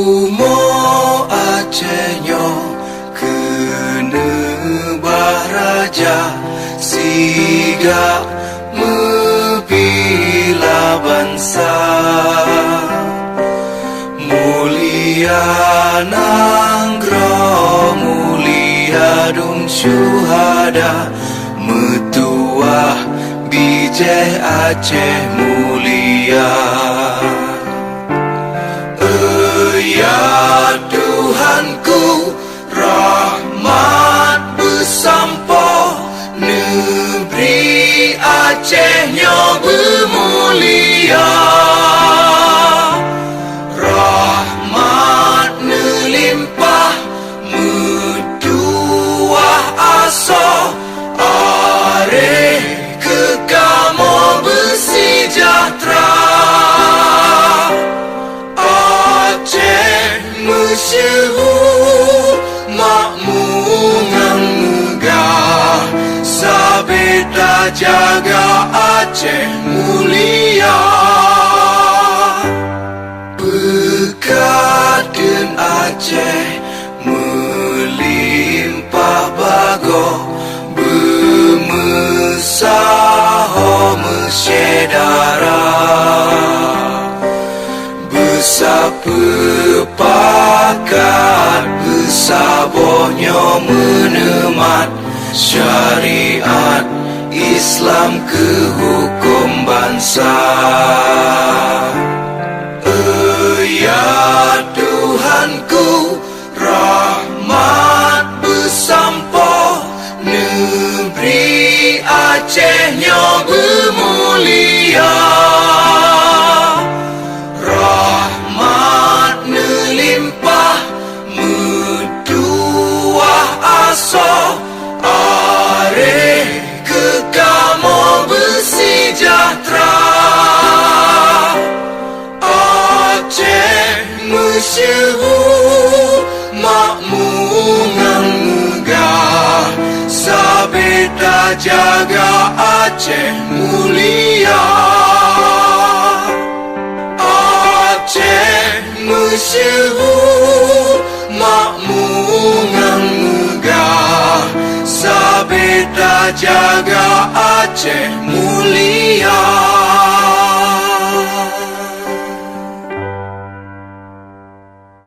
Umo Acehnya kena bahraja siga membila bangsa mulia nanggro mulia dum syuhada metuah bijih Aceh mulia. Ya Tuhanku, rahmat bersampo negeri Acehnya bermulia. Rahmat nelimpah metuah asa are kekamo bersejahtera. Masyhur makmungan megah sabeta jaga Aceh mulia. Bekaden Aceh melimpah bago bermesaho mesyedara besapepakat besabohnya menemat syariat Islam ke hukum bangsa. Ya Tuhanku, rahmat bersampo negeri Acehnya bermulia. Masyhur makmungan megah sabeta jaga Aceh mulia. Aceh masyhur makmungan megah sabeta jaga Aceh mulia.